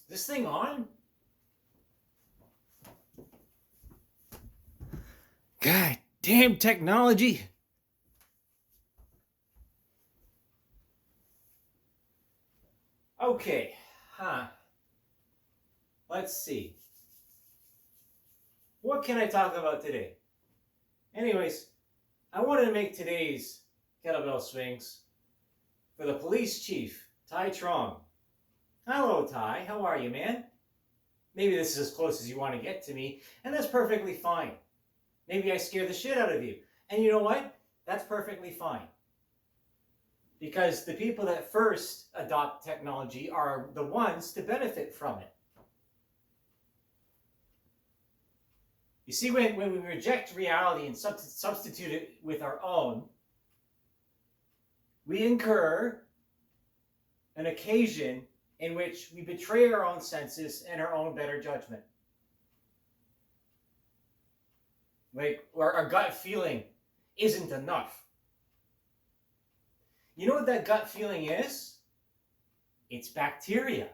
this thing on? God damn technology. Okay, let's see. What can I talk about today? Anyways, I wanted to make today's kettlebell swings for the police chief, Ty Trong. Hello, Ty. How are you, man? Maybe this is as close as you want to get to me, and that's perfectly fine. Maybe I scare the shit out of you. And you know what? That's perfectly fine. Because the people that first adopt technology are the ones to benefit from it. You see, when we reject reality and substitute it with our own, we incur an occasion in which we betray our own senses and our own better judgment. Like, our gut feeling isn't enough. You know what that gut feeling is? It's bacteria.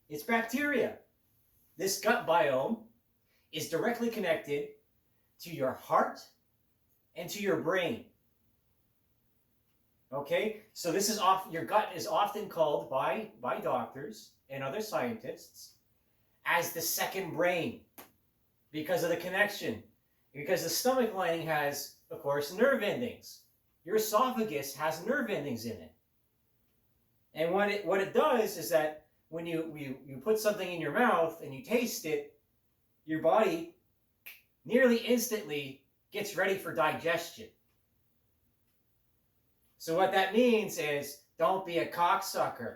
It's bacteria. This gut biome is directly connected to your heart and to your brain. Okay, so this is your gut is often called by doctors and other scientists as the second brain because of the connection. Because the stomach lining has, of course, nerve endings. Your esophagus has nerve endings in it. And what it does is that when you put something in your mouth and you taste it, your body nearly instantly gets ready for digestion. So what that means is, don't be a cocksucker.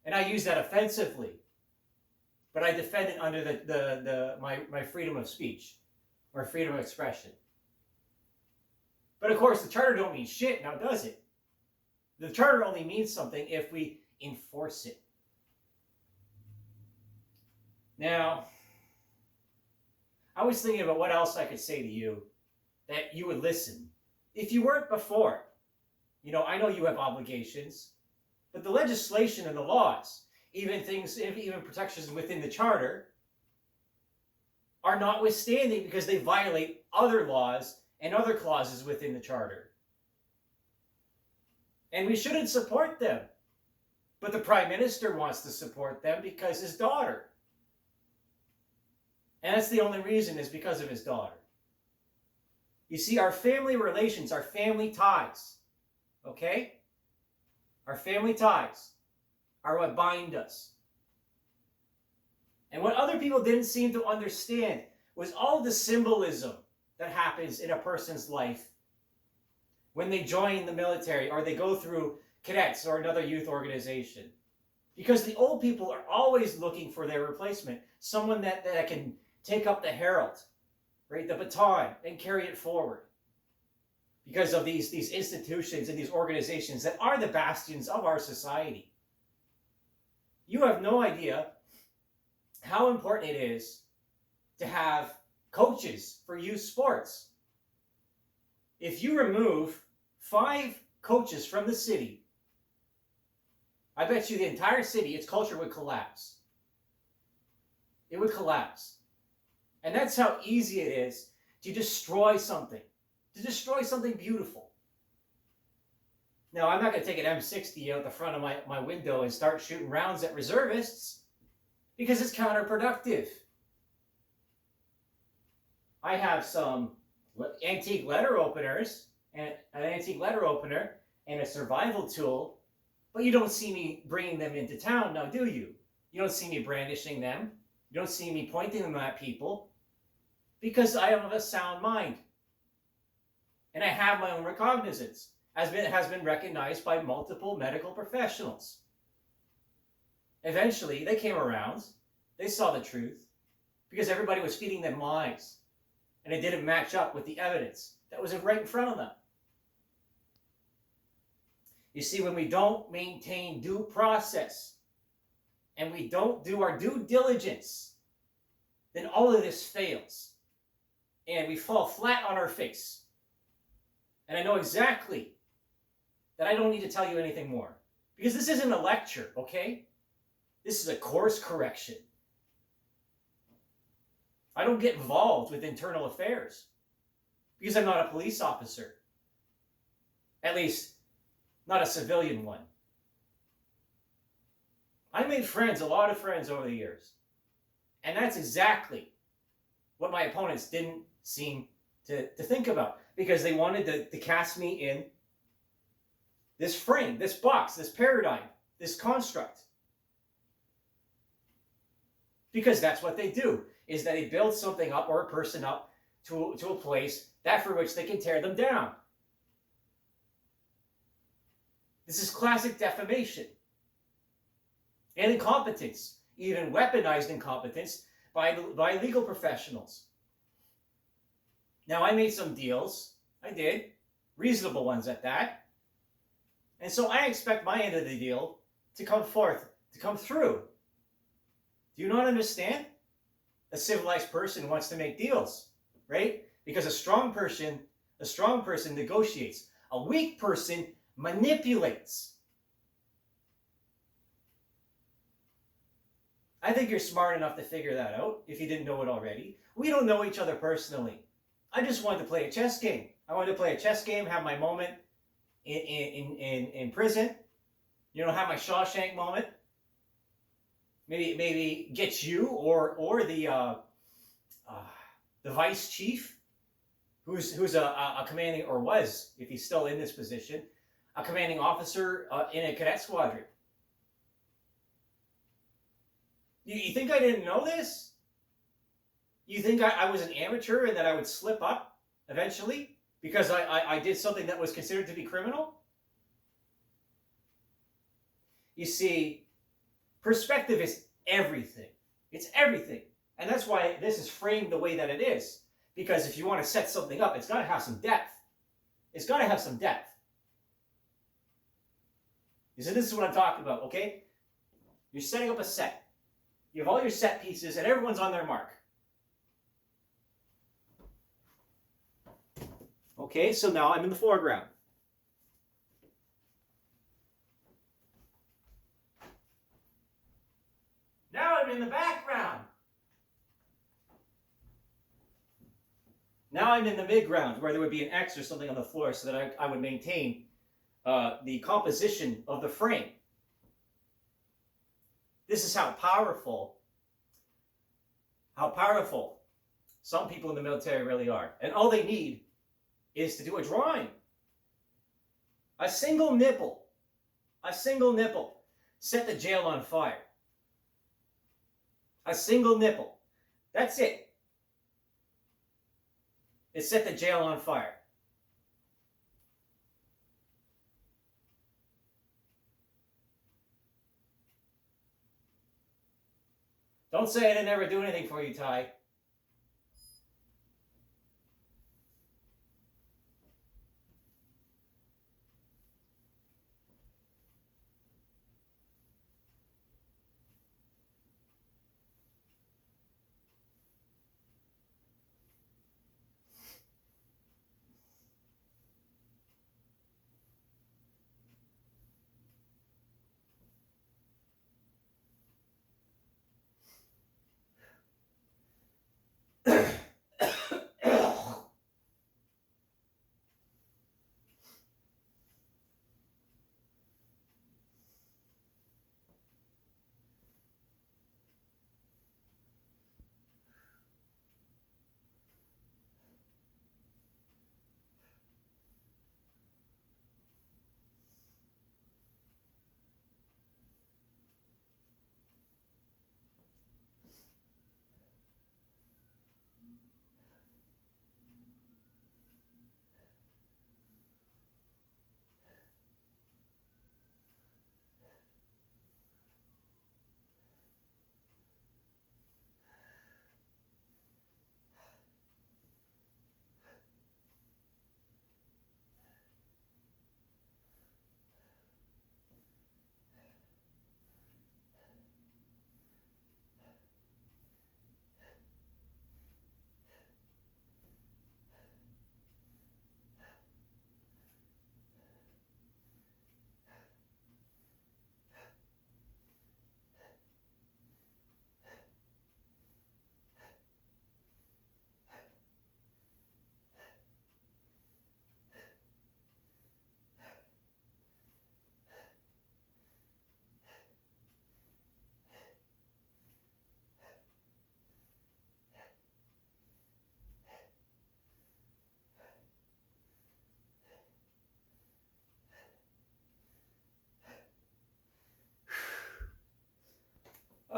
And I use that offensively, but I defend it under my freedom of speech or freedom of expression. But of course, the charter don't mean shit now, does it? The charter only means something if we enforce it. Now, I was thinking about what else I could say to you that you would listen. If you weren't before, I know you have obligations, but the legislation and the laws, even protections within the charter, are notwithstanding because they violate other laws and other clauses within the charter. And we shouldn't support them. But the Prime Minister wants to support them because his daughter. And that's the only reason, is because of his daughter. You see, our family relations, our family ties, okay? Our family ties are what bind us. And what other people didn't seem to understand was all the symbolism that happens in a person's life when they join the military or they go through cadets or another youth organization. Because the old people are always looking for their replacement, someone that can take up the herald, right, the baton, and carry it forward. Because of these institutions and these organizations that are the bastions of our society. You have no idea how important it is to have coaches for youth sports. If you remove 5 coaches from the city, I bet you the entire city, its culture would collapse. It would collapse. And that's how easy it is to destroy something beautiful. Now, I'm not going to take an M60 out the front of my window and start shooting rounds at reservists because it's counterproductive. I have some antique letter openers, and an antique letter opener and a survival tool, but you don't see me bringing them into town now, do you? You don't see me brandishing them. You don't see me pointing them at people because I have a sound mind. And I have my own recognizance, has been recognized by multiple medical professionals. Eventually, they came around. They saw the truth because everybody was feeding them lies. And it didn't match up with the evidence that was right in front of them. You see, when we don't maintain due process and we don't do our due diligence, then all of this fails. And we fall flat on our face. And I know exactly that I don't need to tell you anything more. Because this isn't a lecture, okay? This is a course correction. I don't get involved with internal affairs because I'm not a police officer. At least, not a civilian one. I made friends, a lot of friends over the years. And that's exactly what my opponents didn't seem to think about, because they wanted to cast me in this frame, this box, this paradigm, this construct. Because that's what they do, is that they build something up or a person up to a place that for which they can tear them down. This is classic defamation and incompetence, even weaponized incompetence by legal professionals. Now, I made some deals. I did. Reasonable ones at that. And so I expect my end of the deal to come forth, to come through. Do you not understand? A civilized person wants to make deals, right? Because a strong person negotiates. A weak person manipulates. I think you're smart enough to figure that out if you didn't know it already. We don't know each other personally. I just wanted to play a chess game. I wanted to play a chess game, have my moment in prison. You know, have my Shawshank moment. Maybe get you or the vice chief, who's a commanding, or was, if he's still in this position, a commanding officer in a cadet squadron. You think I didn't know this? You think I was an amateur and that I would slip up eventually because I did something that was considered to be criminal? You see, perspective is everything. It's everything. And that's why this is framed the way that it is. Because if you want to set something up, it's got to have some depth. It's got to have some depth. So this is what I'm talking about, okay? You're setting up a set. You have all your set pieces and everyone's on their mark. Okay, so now I'm in the foreground. Now I'm in the background. Now I'm in the midground, where there would be an X or something on the floor so that I would maintain the composition of the frame. This is how powerful some people in the military really are. And all they need is to do a drawing. A single nipple. Set the jail on fire. A single nipple. That's it. It set the jail on fire. Don't say I didn't ever do anything for you, Ty.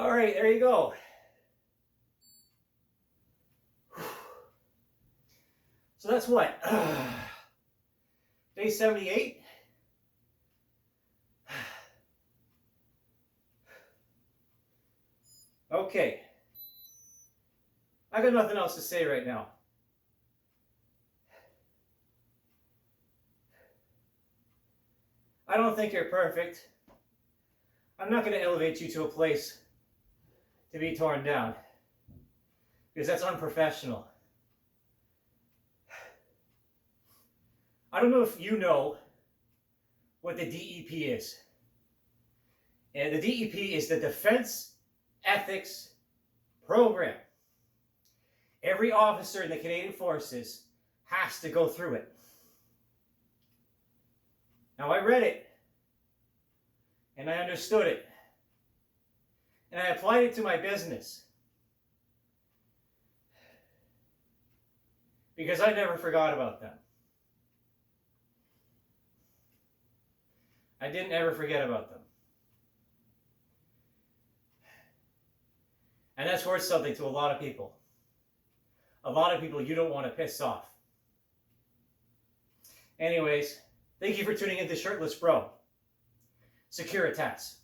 All right, there you go. So that's what? Day 78. Okay. I got nothing else to say right now. I don't think you're perfect. I'm not going to elevate you to a place to be torn down, because that's unprofessional. I don't know if you know what the DEP is. And the DEP is the Defense Ethics Program. Every officer in the Canadian Forces has to go through it. Now, I read it, and I understood it, and I applied it to my business, because I never forgot about them. I didn't ever forget about them. And that's worth something to a lot of people. A lot of people you don't want to piss off. Anyways, thank you for tuning in to Shirtless Bro. Securitas.